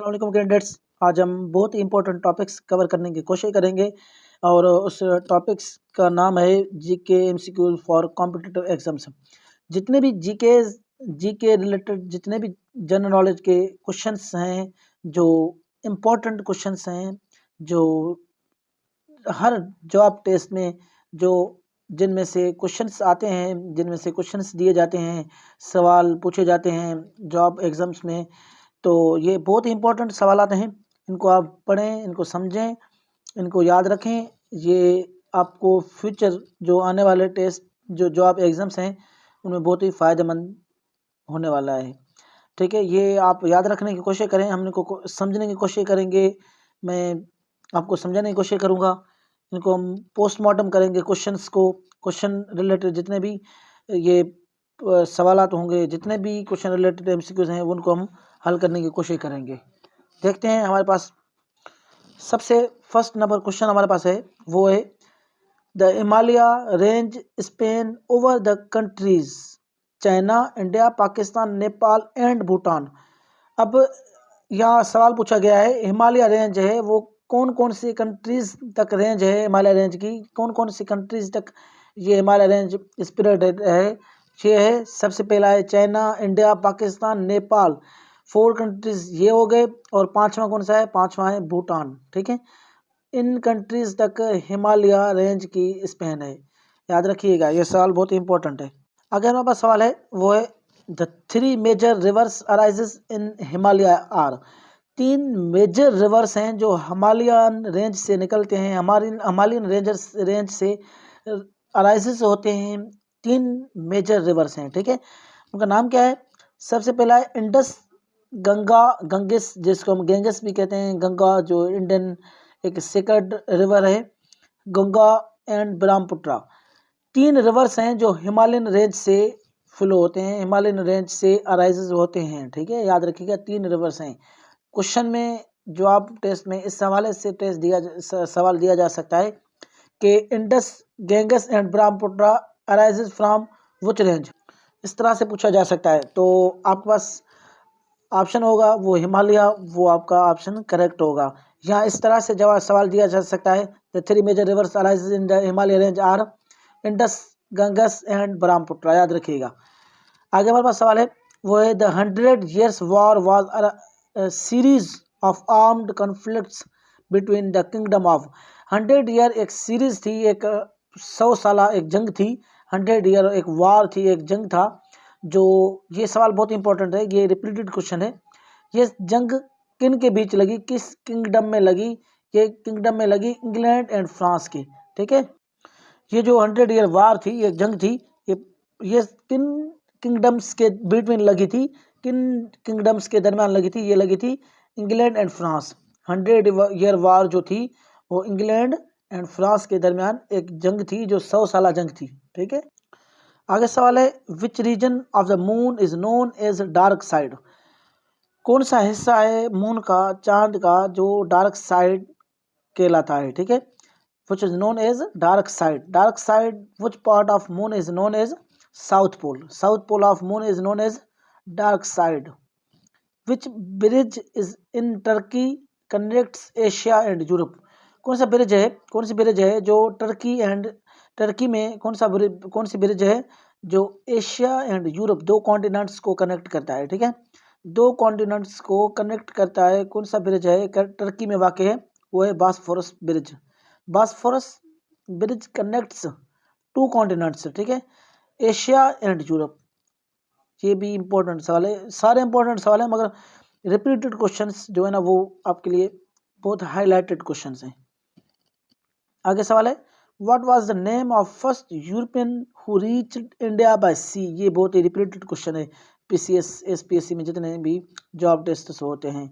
अस्सलाम वालेकुम कैंडिडेट्स। आज हम बहुत ही इंपॉर्टेंट टॉपिक्स कवर करने की कोशिश करेंगे और उस टॉपिक्स का नाम है GK MCQ for competitive exams. जितने भी जीके रिलेटेड जितने भी जनरल नॉलेज के क्वेश्चंस हैं, जो इम्पोर्टेंट क्वेश्चंस हैं, जो हर जॉब टेस्ट में जो जिनमें से क्वेश्चंस आते हैं, जिनमें से क्वेश्चंस दिए जाते हैं, सवाल पूछे जाते हैं जॉब एग्जाम्स में, तो ये बहुत ही इंपॉर्टेंट सवालात हैं। इनको आप पढ़ें, इनको समझें, इनको याद रखें। ये आपको फ्यूचर जो आने वाले टेस्ट जो जॉब एग्जाम्स हैं उनमें बहुत ही फ़ायदेमंद होने वाला है। ठीक है, ये आप याद रखने की कोशिश करें, हम इनको समझने की कोशिश करेंगे। मैं आपको समझाने की कोशिश करूँगा। इनको हम पोस्टमार्टम करेंगे क्वेश्चंस को, क्वेश्चन रिलेटेड जितने भी ये सवालात होंगे, जितने भी क्वेश्चन रिलेटेड एमसीक्यूज हैं उनको हम हल करने की कोशिश करेंगे। देखते हैं, हमारे पास सबसे फर्स्ट नंबर क्वेश्चन हमारे पास है, वो है the Himalaya range Spain over the countries China, India, Pakistan, Nepal and Bhutan. अब यहाँ सवाल पूछा गया है, हिमालय रेंज है वो कौन कौन सी कंट्रीज तक रेंज है, हिमालय रेंज की कौन कौन सी कंट्रीज तक ये हिमालय रेंज स्प्रेड है। ये है, सबसे पहला है China, India, Pakistan, Nepal, 4 countries ये हो गए। और पांचवा कौन सा है? पांचवा है भूटान। ठीक है, इन कंट्रीज तक हिमालय रेंज की स्पेन है। याद रखिएगा, ये सवाल बहुत इंपॉर्टेंट है। आगे हमारे पास सवाल है, वो है the 3 major rivers arises in Himalaya are. 3 major rivers हैं जो हिमालयन रेंज से निकलते हैं, हिमालयन रेंज से अराइजेस होते हैं। 3 मेजर रिवर्स हैं। ठीक है, उनका नाम क्या है? सबसे पहला है इंडस, गंगा, गंगेस जिसको हम गंगेस भी कहते हैं, गंगा जो इंडियन एक सेक्रेड रिवर है, गंगा एंड ब्रह्मपुत्र। 3 रिवर्स हैं जो हिमालयन रेंज से फ्लो होते हैं, हिमालयन रेंज से अराइजेस होते हैं। ठीक है, याद रखिएगा 3 रिवर्स हैं। क्वेश्चन में जो आप टेस्ट में इस हवाले से सवाल दिया जा सकता है कि Indus, Ganges and Brahmaputra arises from which range, इस तरह से पूछा जा सकता है। तो आपके पास ऑप्शन होगा वो हिमालय, वो आपका ऑप्शन करेक्ट होगा। यहाँ इस तरह से जवाब सवाल दिया जा सकता है, the 3 major rivers arises in the Himalaya range are Indus, Ganges and Brahmaputra. याद रखिएगा। आगे हमारे पास सवाल है, वो है the 100 years war was series of armed conflicts between the kingdom of. 100 year एक सीरीज थी, एक 100 साल एक जंग थी। 100 ईयर एक वार थी, एक जंग था। जो ये सवाल बहुत इंपॉर्टेंट है, ये रिपीटेड क्वेश्चन है। ये जंग किन के बीच लगी, किस किंगडम में लगी? ये किंगडम में लगी इंग्लैंड एंड फ्रांस की। ठीक है, ये जो 100 ईयर वार थी, ये जंग थी, ये किन किंगडम्स के बिटवीन लगी थी, किन किंगडम्स के दरमियान लगी थी? ये लगी थी इंग्लैंड एंड फ्रांस। 100 ईयर वार जो थी वो इंग्लैंड एंड फ्रांस के दरमियान एक जंग थी, जो 100 साल जंग थी। ठीक है, आगे सवाल है, which region of the moon is known as dark side. कौन सा हिस्सा है मून का, चांद का, जो डार्क साइड कहलाता है? ठीक है, which is known as dark side. Dark side, which part of moon is known as south pole? South pole of moon is known as dark side. Which bridge is in Turkey connects Asia and Europe? कौन सा bridge है, कौन सी bridge है जो Turkey में कौन सी bridge है जो एशिया एंड यूरोप, 2 कॉन्टिनेंट्स को कनेक्ट करता है? ठीक है, 2 कॉन्टिनेंट्स को कनेक्ट करता है। कौन सा ब्रिज है, टर्की में वाक़ है, वो है Bosphorus bridge. Bosphorus bridge connects 2 continents. ठीक है, एशिया एंड यूरोप। ये भी इंपॉर्टेंट सवाल है, सारे इंपॉर्टेंट सवाल है, मगर रिपीटेड क्वेश्चंस जो है ना वो आपके लिए बहुत हाईलाइटेड क्वेश्चंस हैं। आगे सवाल है, what was the name of first European who reached India by sea. ये बहुत ही रिपीटेड क्वेश्चन है, पीसीएस एसपीएससी में जितने भी जॉब टेस्ट होते हैं।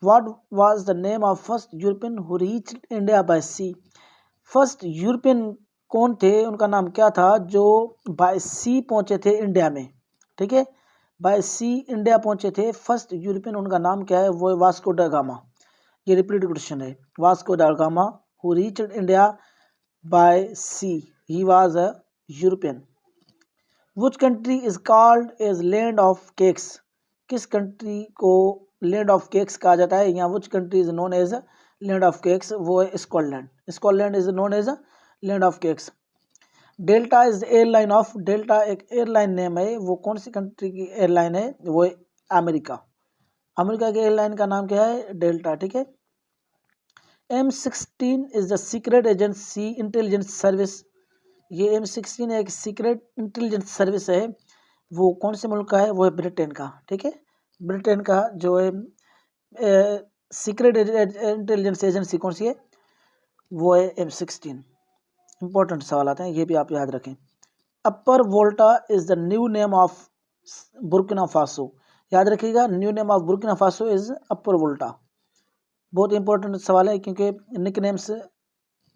What was the name of first European who reached India by sea. First European कौन थे, उनका नाम क्या था जो बाय सी पहुंचे थे इंडिया में? ठीक है, बाय सी इंडिया पहुंचे थे फर्स्ट यूरोपियन, उनका नाम क्या है? वो है वास्को ड गामा। ये रिपीटेड क्वेश्चन है, Vasco da Gama who reached India by sea, he was a European. Which country is called as land of cakes. किस कंट्री को लैंड ऑफ केक्स कहा जाता है, या which country is known as land of cakes, वो है Scotland. Scotland is known as land of cakes. Delta is airline of, Delta एक एयरलाइन नेम है, वो कौन सी कंट्री की एयरलाइन है, वो है अमेरिका। अमेरिका की एयरलाइन का नाम क्या है, डेल्टा, ठीक है। M16 is the secret agency intelligence service, ये M16 एक सीक्रेट इंटेलिजेंस सर्विस है, वो कौन से मुल्क का है, वो है ब्रिटेन का, ठीक है। ब्रिटेन का जो है सीक्रेट इंटेलिजेंस एजेंसी कौन सी है, वो है M16। इंपॉर्टेंट सवाल आते हैं, ये भी आप याद रखें। Upper Volta is the new name of Burkina Faso, याद रखिएगा, new name of Burkina Faso is Upper Volta. बहुत इंपॉर्टेंट सवाल है, क्योंकि निकनेम्स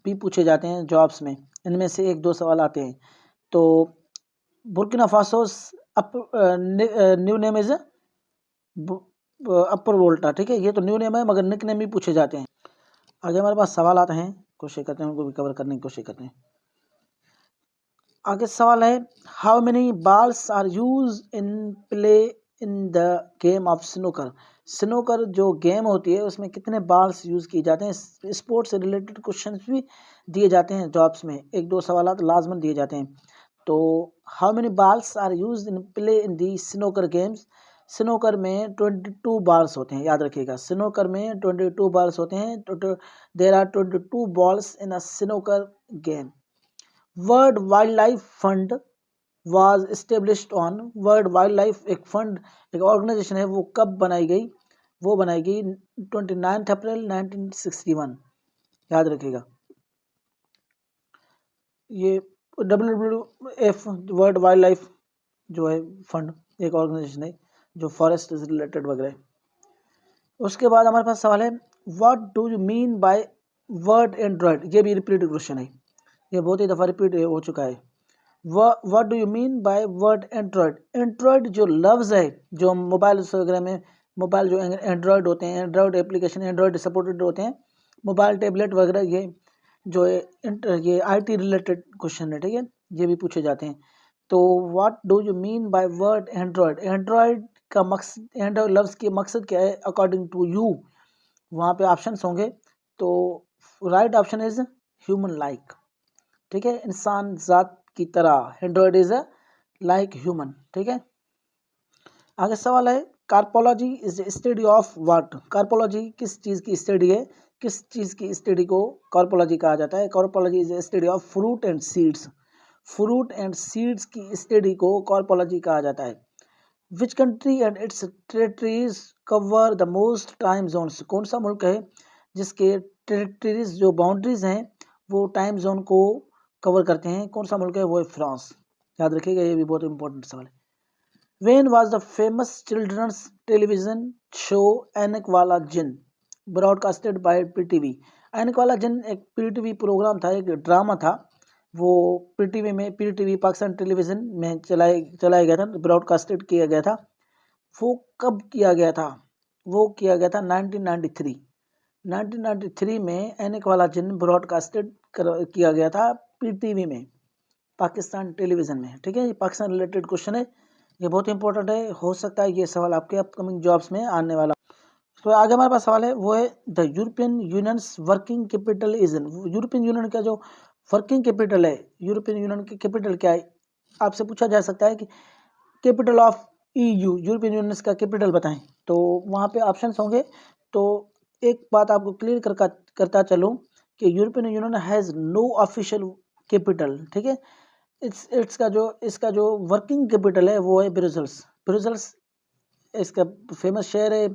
भी पूछे जाते हैं जॉब्स में, इनमें से एक दो सवाल आते हैं। तो Burkina Faso new name is Upper Volta, ठीक है। ये तो न्यू नेम है, मगर निकनेम भी पूछे जाते हैं। आगे हमारे पास सवाल आते हैं, कोशिश करते हैं उनको भी कवर करने की कोशिश करते हैं। आगे सवाल है, how many balls are use in play in the game of snooker. Snooker जो गेम होती है उसमें कितने बॉल्स यूज किए जाते हैं। स्पोर्ट्स से रिलेटेड क्वेश्चंस भी दिए जाते हैं जॉब्स में, एक दो सवाल लाजमन दिए जाते हैं। तो how many balls are use in play in the snooker games. Snooker में 22 बॉल्स होते हैं, याद रखिएगा, स्नूकर में 22 बॉल्स होते हैं। There are 22 balls in a snooker game. World wildlife fund was established on, world wildlife एक fund, एक ऑर्गेनाइजेशन है, वो कब बनाई गई, वो बनाई गई 29 अप्रैल 1961, याद रखिएगा। ये WWF वर्ल्ड वाइल्ड लाइफ जो है फंड एक ऑर्गेनाइजेशन है जो फॉरेस्ट से रिलेटेड वगैरह। उसके बाद हमारे पास सवाल है, what do you mean by word Android. ये भी रिपीटेड क्वेश्चन है, ये बहुत ही दफ़ा रिपीट हो चुका है। What do you mean by word Android. Android जो लफ्ज़ है, जो मोबाइल वगैरह में, मोबाइल जो एंड्रॉयड होते हैं, एंड्रॉयड एप्लीकेशन एंड्रॉयड सपोर्टेड होते हैं, मोबाइल टैबलेट वगैरह, ये जो है ये IT रिलेटेड क्वेश्चन है, ठीक है, ये भी पूछे जाते हैं। तो what do you mean by word Android, Android का मकसद, एंड्रॉयड लफ्ज़ के मकसद क्या है अकॉर्डिंग टू यू, वहाँ पे ऑप्शंस होंगे। तो right option is human like, ठीक है, इंसान ज़ात की तरह, एंड्रॉयड इज लाइक ह्यूमन, ठीक है। आगे सवाल है, carpology is study of what. कार्पोलॉजी किस चीज़ की स्टडी है, किस चीज़ की स्टडी को कार्पोलॉजी कहा जाता है। Carpology is study of fruit and seeds, fruit and seeds की स्टडी को कार्पोलॉजी कहा जाता है। Which country and its territories cover the most time zones. कौन सा मुल्क है जिसके टेरिटरीज जो बाउंड्रीज हैं वो टाइम जोन को कवर करते हैं, कौन सा मुल्क है, वो है फ्रांस, याद रखिएगा, ये भी बहुत इंपॉर्टेंट सवाल है। When was the famous children's television show Ainak Wala Jin broadcasted bye PTV। ऐनक वाला जिन एक PTV प्रोग्राम था, एक ड्रामा था, वो PTV में, PTV पाकिस्तान टेलीविज़न में चलाया गया था, ब्रॉडकास्टेड किया गया था। वो कब किया गया था, वो किया गया था 1993 में ऐनक वाला जिन ब्रॉडकास्टेड किया गया था PTV में, पाकिस्तान टेलीविज़न में, ठीक है। ये पाकिस्तान रिलेटेड क्वेश्चन है, ये बहुत इंपॉर्टेंट है, हो सकता है ये सवाल आपके अपकमिंग जॉब्स में आने वाला। तो आगे हमारे पास सवाल है, वो है the European unions working capital is in. European union का जो वर्किंग कैपिटल है, यूरोपियन यूनियन की कैपिटल क्या है, आपसे पूछा जा सकता है कि capital of EU, European union का कैपिटल बताएं, तो वहाँ पे ऑप्शंस होंगे। तो एक बात आपको क्लियर करता चलूँ कि European Union has no official capital, ठीक है। इसका जो वर्किंग कैपिटल है वो है ब्रुसेल्स। ब्रुसेल्स इसका फेमस शहर है,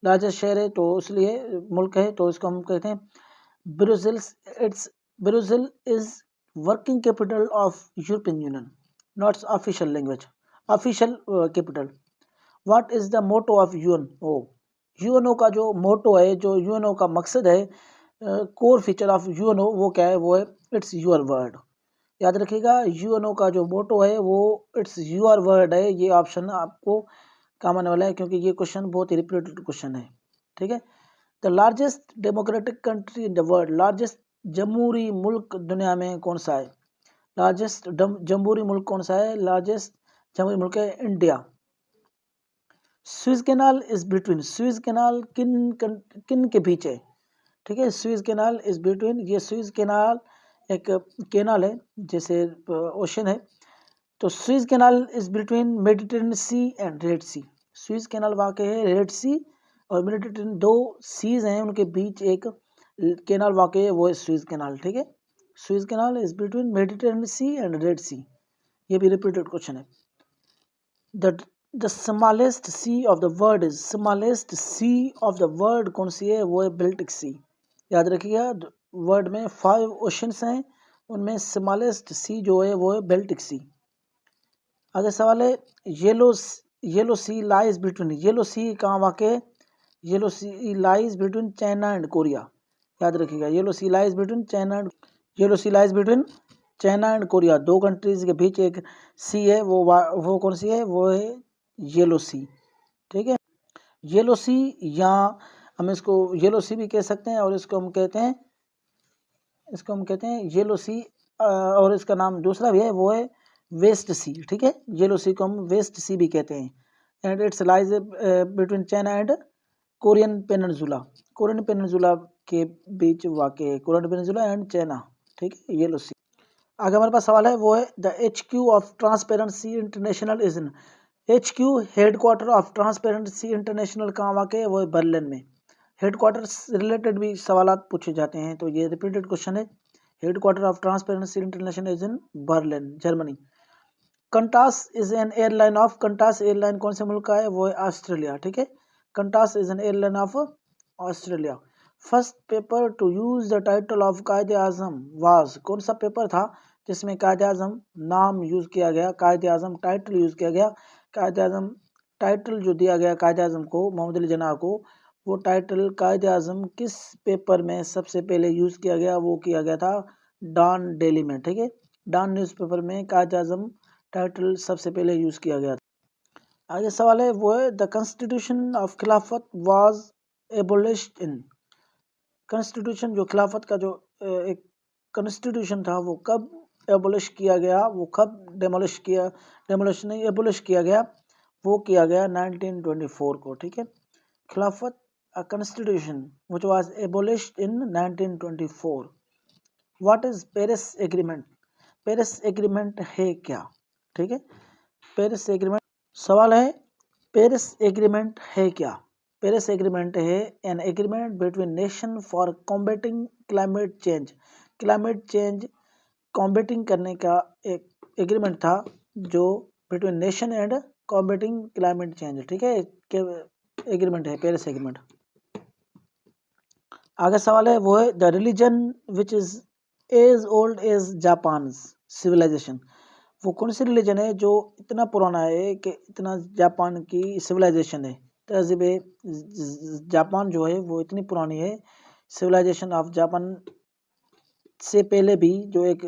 लार्जेस्ट शहर है, तो इसलिए मुल्क है, तो इसको हम कहते हैं Brussels. Brussels is working capital of European Union, not official language, official capital. What is the motto of UNO। UNO का जो मोटो है, जो UNO का मकसद है, कोर फीचर ऑफ UNO वो क्या है, वो है इट्स यूर वर्ड, याद रखिएगा। UNO का जो मोटो है वो इट्स यूर वर्ड है, ये ऑप्शन आपको काम आने वाला है, क्योंकि ये क्वेश्चन बहुत ही रिपीटेड क्वेश्चन है, ठीक है। The largest democratic country in the world, largest जमहूरी मुल्क दुनिया में कौन सा है, लार्जेस्ट जमहूरी मुल्क कौन सा है, लार्जेस्ट जमहूरी मुल्क है India. Suez canal is between, Suez canal किन किन के बीच है, ठीक है। स्विस कैनाल इज बिटवीन, ये स्विस कैनाल एक कैनाल है जैसे ओशन है, तो Suez canal is between Mediterranean C and red sea. Suez canal वाक़ है रेड सी और मेडिटेरेनियन, दो सीज हैं उनके बीच एक कैनाल वाक़ है, वो है स्विस कैनाल, ठीक है। Suez canal is between Mediterranean C and red Sea, ये भी रिपीटेड क्वेश्चन है। The smallest sea of the world is, smallest sea of the world कौन सी है, वो है बाल्टिक सी। याद रखिएगा, वर्ल्ड में 5 ओशंस हैं, उनमें स्मॉलेस्ट सी जो है वो है बाल्टिक सी। आगे सवाल है Yellow Sea lies between, Yellow Sea कहाँ वाक़ है, Yellow Sea lies between China and Korea. याद रखिएगा, Yellow Sea lies between China and, Yellow Sea lies between China and Korea, दो कंट्रीज के बीच एक सी है, वो कौन सी है, वो है येलो सी, ठीक है। येलो सी, या हम इसको येलो सी भी कह सकते हैं और इसको हम कहते हैं येलो सी, और इसका नाम दूसरा भी है, वो है वेस्ट सी, ठीक है। येलो सी को हम वेस्ट सी भी कहते हैं। And it's lies between China and Korean peninsula, Korean peninsula के बीच वाक़ है, कोरियन पेनिनसुला एंड चाइना, ठीक है, येलो सी। आगे हमारे पास सवाल है, वो है the HQ of Transparency International is in, HQ headquarter of Transparency international कहाँ वाक़ है, वो है बर्लिन में। हेडक्वार्टर से रिलेटेड भी सवालात पूछे जाते हैं, तो ये रिपीटेड क्वेश्चन है। Headquarter of Transparency International is in Berlin, Germany. Qantas is an airline of, Qantas airline कौन से मुल्क का है, वो है ऑस्ट्रेलिया, ठीक है। Qantas is an airline of Australia. First paper to use the title of Quaid-e-Azam was, कौन सा पेपर था जिसमें कायदे आजम नाम यूज किया गया, कायदे आजम टाइटल यूज किया गया। कायदे आजम टाइटल जो दिया गया कायदे आजम को, मोहम्मद अली जिन्ना को, वो टाइटल कायदे आजम किस पेपर में सबसे पहले यूज किया गया, वो किया गया था डॉन डेली में, ठीक है। डॉन न्यूज़पेपर में कायदे आजम टाइटल सबसे पहले यूज किया गया था। आगे सवाल है, वो है द कॉन्स्टिट्यूशन ऑफ खिलाफत वाज एबोलिश्ड इन, कॉन्स्टिट्यूशन जो खिलाफत का जो एक कॉन्स्टिट्यूशन था वो कब एबोलिश किया गया, वो कब डेमोलिश नहीं एबोलिश किया गया, वो किया गया 1924 को, ठीक है। खिलाफत constitution which was एबोलिश्ड in 1924। What is Paris agreement, Paris agreement है क्या, ठीक है। पेरिस एग्रीमेंट, सवाल है पेरिस एग्रीमेंट है क्या। पेरिस एग्रीमेंट है an agreement between nation for combating climate change, climate change combating करने का एक एग्रीमेंट था जो between nation and combating climate change, ठीक है, एग्रीमेंट है पेरिस एग्रीमेंट। आगे सवाल है, वो है the religion which is as old as Japan civilisation, वो कौन सी रिलीजन है जो इतना पुराना है कि इतना जापान की सिविलाइजेशन है, तहजीब जापान जो है वो इतनी पुरानी है। सिविलाइजेशन ऑफ जापान से पहले भी जो एक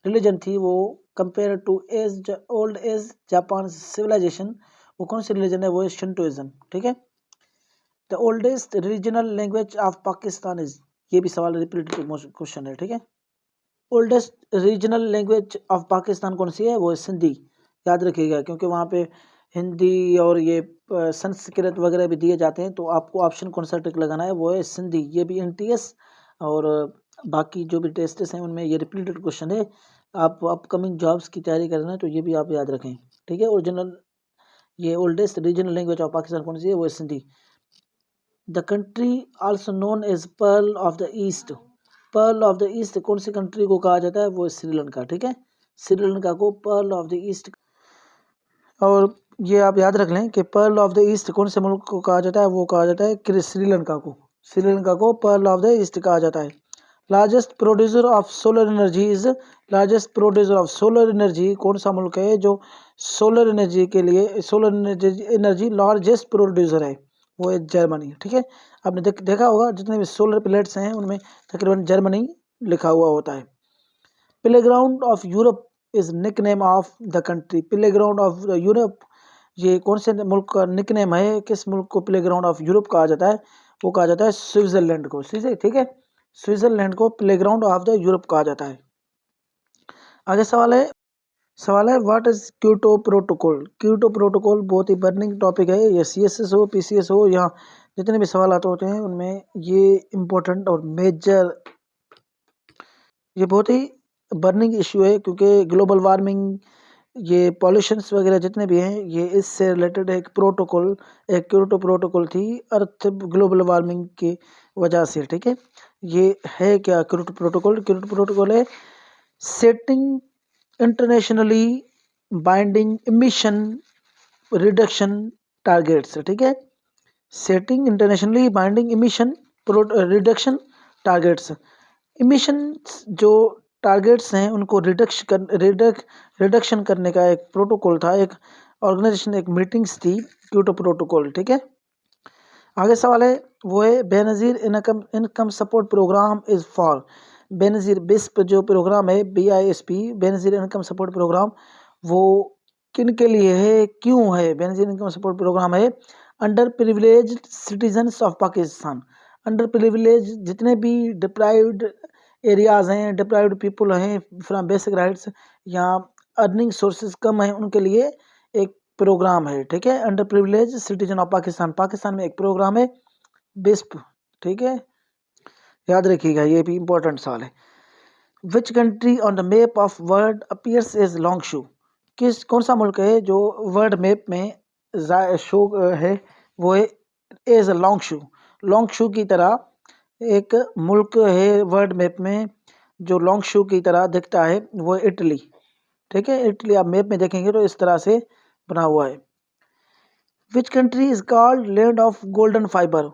रिलीजन थी वो compare to as old as Japan civilisation, वो कौन सी रिलीजन है, वो है शिंटोइज्म, ठीक है। The oldest regional language of Pakistan is, ये भी सवाल रिपीटेड क्वेश्चन है, ठीक है। Oldest regional language of Pakistan कौन सी है, वो है सिंधी। याद रखिएगा, क्योंकि वहाँ पे हिंदी और ये संस्कृत वगैरह भी दिए जाते हैं, तो आपको ऑप्शन कौन सा टिक लगाना है, वो है सिंधी। ये भी NTS और बाकी जो भी टेस्ट्स हैं उनमें ये रिपीटेड क्वेश्चन है। आप अपकमिंग जॉब्स की तैयारी कर रहे हैं तो ये भी आप याद रखें, ठीक है। ओरिजिनल ये oldest regional language of Pakistan कौन सी है, वो है Sindhi. The country also known as pearl of the east, pearl of the east कौन सी कंट्री को कहा जाता है, वो है श्रीलंका, ठीक है। श्रीलंका को पर्ल ऑफ द ईस्ट, और ये आप याद रख लें कि पर्ल ऑफ द ईस्ट कौन से मुल्क को कहा जाता है, वो कहा जाता है श्रीलंका को, श्रीलंका को पर्ल ऑफ द ईस्ट कहा जाता है। Largest producer of solar energy is, largest producer of solar energy कौन सा मुल्क है जो सोलर एनर्जी के लिए, सोलर एनर्जी लार्जेस्ट प्रोड्यूसर है, वो है जर्मनी, ठीक है। आपने देखा होगा जितने भी सोलर प्लेट्स हैं उनमें तकरीबन जर्मनी लिखा हुआ होता है। Playground of Europe is nickname of the country, playground of Europe ये कौन से मुल्क का निकनेम है, किस मुल्क को प्लेग्राउंड ऑफ यूरोप कहा जाता है, वो कहा जाता है स्विट्जरलैंड को, ठीक है। स्विट्जरलैंड को प्लेग्राउंड ऑफ द यूरोप कहा जाता है। आगे सवाल है सवाल है what is Kyoto protocol. Kyoto protocol बहुत ही बर्निंग टॉपिक है। ये CSS हो PCS हो या जितने भी सवाल आते होते हैं उनमें ये इम्पोर्टेंट और मेजर, ये बहुत ही बर्निंग इश्यू है क्योंकि ग्लोबल वार्मिंग, ये पॉल्यूशंस वगैरह जितने भी हैं ये इससे रिलेटेड एक प्रोटोकॉल, एक क्योटो प्रोटोकॉल थी अर्थ ग्लोबल वार्मिंग की वजह से। ठीक है, ये है क्या क्योटो प्रोटोकॉल। क्योटो प्रोटोकॉल है setting internationally binding emission reduction targets. ठीक है, setting internationally binding emission reduction targets. Emission जो टारगेट्स हैं उनको रिडक्शन करने का एक प्रोटोकॉल था, एक ऑर्गेनाइजेशन, एक मीटिंग्स थी क्योटो प्रोटोकॉल। ठीक है, आगे सवाल है वो है Benazir income income support program is for. Benazir BISP जो प्रोग्राम है BISP, Benazir income support program, वो किन के लिए है, क्यों है। बेनजीर इनकम सपोर्ट प्रोग्राम है underprivileged citizens of Pakistan. Under privilege जितने भी डिप्राइव्ड एरियाज हैं, डिप्राइव्ड पीपल हैं फ्रॉम बेसिक राइट्स या अर्निंग सोर्सेज कम है उनके लिए एक प्रोग्राम है। ठीक है, under privilege citizen of Pakistan, Pakistan में एक प्रोग्राम है बिस्प। ठीक है, याद रखिएगा, ये भी इंपॉर्टेंट सवाल है। Which country on the map of world appears as long shoe. कौन सा मुल्क है जो वर्ल्ड मैप में शो है, वो है as a long shoe. Long shoe की तरह एक मुल्क है वर्ल्ड मैप में जो लॉन्ग शू की तरह दिखता है, वो है इटली। ठीक है, इटली आप मैप में देखेंगे तो इस तरह से बना हुआ है। Which country is called land of golden fibre.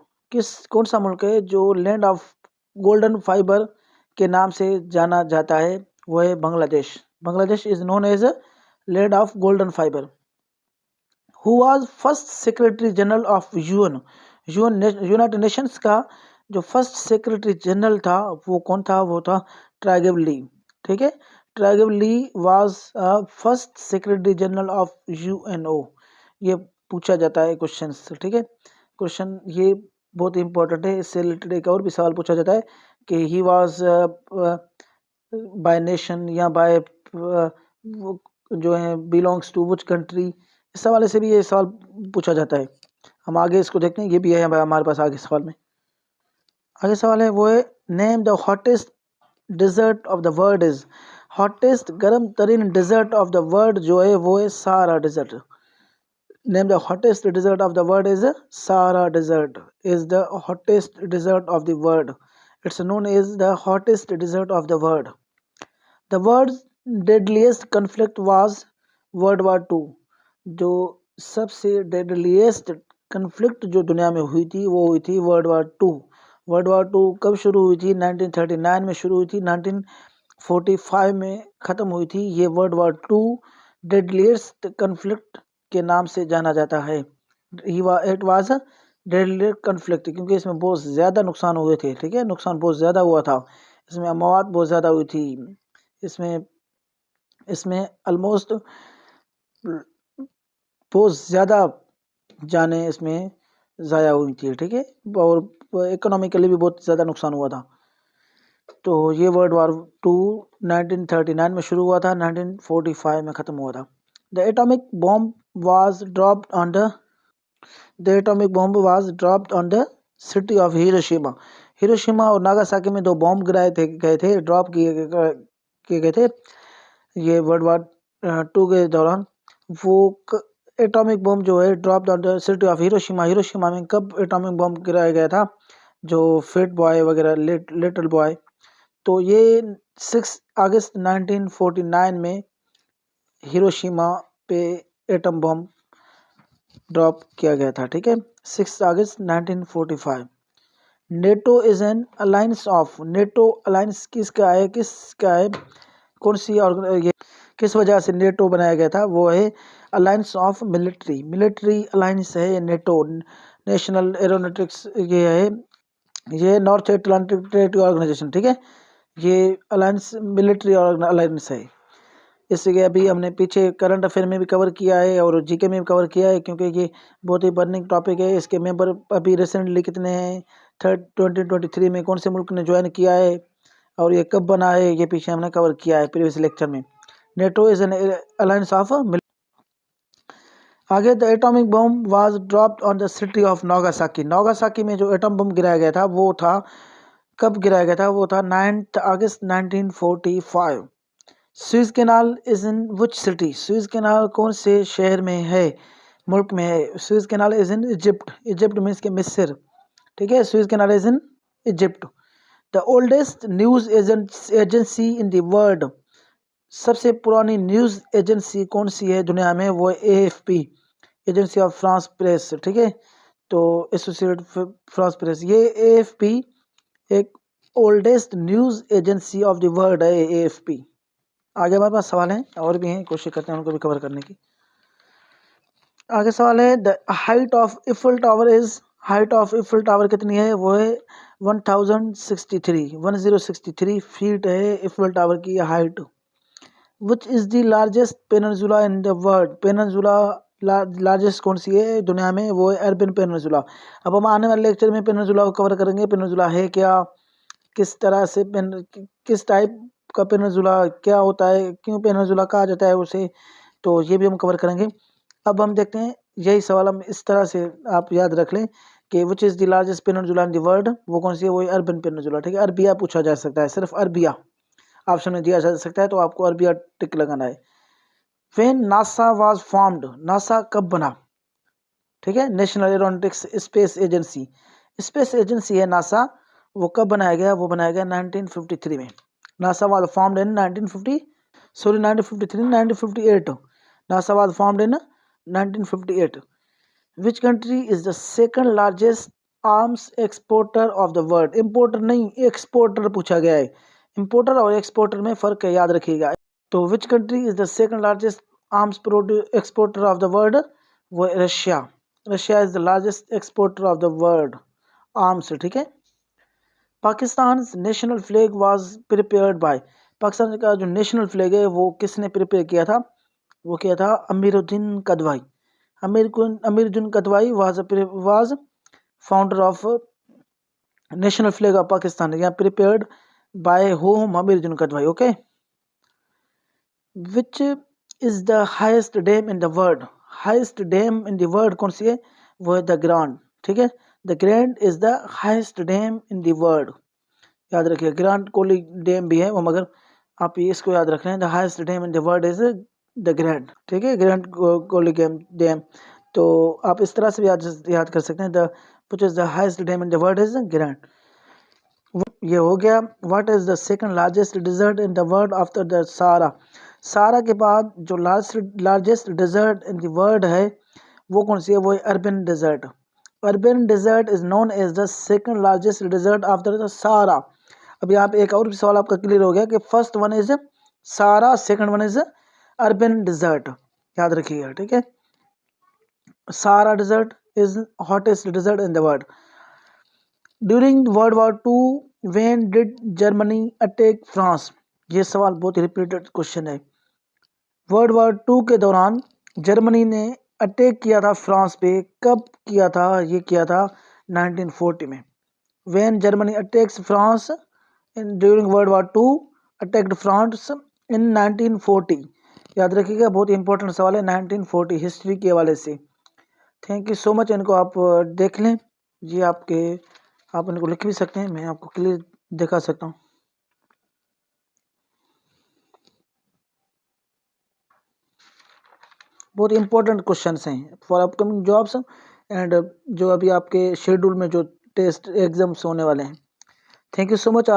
कौन सा मुल्क है जो लैंड ऑफ गोल्डन फाइबर के नाम से जाना जाता है, वो है Bangladesh. Bangladesh is known as land of golden fibre. Who was first secretary general of UN. United Nations का जो फर्स्ट सेक्रेटरी जनरल था वो कौन था, वो था ट्राइगेव ली। ठीक है, Trygve Lie was first secretary general of UNO। ये पूछा जाता है क्वेश्चन। ठीक है, क्वेश्चन ये बहुत इंपॉर्टेंट है, इससे रिलेटेड एक और भी सवाल पूछा जाता है कि ही वाज बाय नेशन या बाय जो है बिलोंग्स टू विच कंट्री। इस हवाले से भी ये सवाल पूछा जाता है। हम आगे इसको देखते हैं, ये भी है हमारे पास आगे सवाल में। आगे सवाल है वो है name the hottest desert of the world is. Hottest गर्म तरीन डिजर्ट ऑफ द वर्ल्ड जो है वो है Sahara desert. Name the hottest desert of the world is Sahara desert is the hottest desert of the world. It's known as the hottest desert of the world. The world's deadliest conflict was World War II। जो सबसे deadliest conflict जो दुनिया में हुई थी वो हुई थी World War II। World War II कब शुरू हुई थी, 1939 में शुरू हुई थी, 1945 में ख़त्म हुई थी। ये World War II deadliest conflict के नाम से जाना जाता है। It was a deadliest conflict क्योंकि इसमें बहुत ज़्यादा नुकसान हुए थे। ठीक है, नुकसान बहुत ज़्यादा हुआ था, इसमें मौत बहुत ज़्यादा हुई थी, इसमें इसमें ऑलमोस्ट बहुत ज़्यादा जानें इसमें ज़ाया हुई थी। ठीक है, और इकोनॉमिकली भी बहुत ज़्यादा नुकसान हुआ था। तो ये World War II 1939 में शुरू हुआ था, 1945 में ख़त्म हुआ था। The atomic bomb was dropped on the city of Hiroshima. Hiroshima और नागासाकी में दो बॉम्ब गिराए गए थे, ड्रॉप किए गए थे ये World War II के दौरान। वो एटॉमिक बॉम्ब जो है drop on the city of Hiroshima. Hiroshima में कब एटॉमिक बॉम्ब गिराया गया था, जो फेट बॉय वगैरह लिटिल बॉय, तो ये 6 अगस्त 1949 में हिरोशिमा पे एटम बॉम्ब ड्रॉप किया गया था। ठीक है, 6 अगस्त 1945। NATO is an alliance of. NATO alliance किसका है, कौन सी ये किस वजह से नेटो बनाया गया था, वो है अलायंस ऑफ मिलिट्री अलायंस है ये नेटो। नेशनल एरोनॉटिक्स ये है, ये नॉर्थ अटलांटिक ट्रेड ऑर्गेनाइजेशन। ठीक है, ये अलायंस मिलिट्री अलायंस है। इससे अभी हमने पीछे करंट अफेयर में भी कवर किया है और जीके में भी कवर किया है क्योंकि ये बहुत ही बर्निंग टॉपिक है। इसके मेंबर अभी रिसेंटली कितने हैं, 2023 में कौन से मुल्क ने ज्वाइन किया है और ये कब बना है, ये पीछे हमने कवर किया है प्रीवियस लेक्चर में। NATO is an alliance of आगे the atomic bomb was dropped on the city of Nagasaki. Nagasaki में जो एटम बम गिराया गया था वो था, कब गिराया गया था? वो था 9 अगस्त 1945। Swiss canal is in which city? Swiss canal कौन से शहर में है, मुल्क में है? Suez canal is in Egypt. Egypt means के मिस्र, ठीक है। Suez canal is in Egypt. The oldest news agency in the world, सबसे पुरानी न्यूज़ एजेंसी कौन सी है दुनिया में? वो AFP, agency of France press, ठीक है। तो एसोसिएटेड फ्रांस प्रेस, ये AFP एक oldest news agency of the world है, AFP। आगे हमारे पास सवाल हैं और भी हैं, कोशिश करते हैं उनको भी कवर करने की। आगे सवाल है the height of Eiffel tower is, height of Eiffel tower कितनी है? वो है 1063 फीट है इफिल टावर की height. Which is the largest peninsula in the world? Peninsula largest कौन सी है दुनिया में? वो है अरबियन पेनिनसुला। अब हम आने वाले लेक्चर में पेनिनसुला को कवर करेंगे। पेनिनसुला है क्या, किस तरह से किस टाइप का पेनिनसुला क्या होता है, क्यों पेनिनसुला कहा जाता है उसे, तो ये भी हम कवर करेंगे। अब हम देखते हैं, यही सवाल हम इस तरह से आप याद रख लें कि which is the largest peninsula in the world, वो कौन सी है? वो है अरबियन पेनिनसुला, ठीक है। अरबिया पूछा जा सकता है, सिर्फ अरबिया ऑप्शन में दिया जा सकता है, तो आपको अरबिया टिक लगाना है। When NASA was formed, NASA कब बना? ठीक है, national aeronautics space agency, space agency है नासा, वो कब बनाया गया? वो बनाया गया 1953 में। NASA was formed in 1958। NASA was formed in 1958। Which country is the second largest arms exporter of the world? Importer नहीं, एक्सपोर्टर पूछा गया है। इंपोर्टर और एक्सपोर्टर में फ़र्क है, याद रखिएगा। तो which country is the second largest arms exporter of the world? वो Russia. Russia is the largest exporter of the world arms, ठीक है। Pakistan national flag was prepared by, Pakistan का जो नेशनल फ्लैग है वो किसने प्रिपेयर किया था? वो किया था Amiruddin Kidwai. Amiruddin Kidwai was founder of national flag of Pakistan, या prepared by whom? Amiruddin Kidwai, okay. Which is the highest dam in the world? Highest dam in the world कौन सी है? वो है द ग्रांड, ठीक है। The Grand is the highest dam in the world, याद रखिए। Grand Kohli dam भी है वो, मगर आप ये इसको याद रख रहे हैं, the highest dam in the world is the grand, ठीक है, ग्रैंड कोहली डैम। तो आप इस तरह से भी याद कर सकते हैं, the which is the highest dam in the world is Grand. ये हो गया। What is the second largest desert in the world after the Sahara? Sahara के बाद जो largest desert in the world है वो कौन सी है? वो है Arabian desert. Arabian desert is known as the second largest desert after the Sahara. अब यहाँ पे एक और भी सवाल आपका क्लियर हो गया कि first one is Sahara, second one is Arabian desert, याद रखिएगा, ठीक है। Sahara desert is hottest desert in the world. During World War two when did Germany attack France? ये सवाल बहुत रिपीटेड क्वेश्चन है। वर्ल्ड वॉर टू के दौरान जर्मनी ने अटैक किया था फ्रांस पे, कब किया था? ये किया था 1940 में। When Germany attacks France in during World War two attacked France in 1940, याद रखिएगा, बहुत इंपॉर्टेंट सवाल है 1940 हिस्ट्री के हवाले से। Thank you so much. इनको आप देख लें, ये आपके, आप इनको लिख भी सकते हैं, मैं आपको क्लियर दिखा सकता हूँ। बहुत इंपॉर्टेंट क्वेश्चंस हैं फॉर अपकमिंग जॉब्स एंड जो अभी आपके शेड्यूल में जो टेस्ट एग्जाम्स होने वाले हैं। Thank you so much.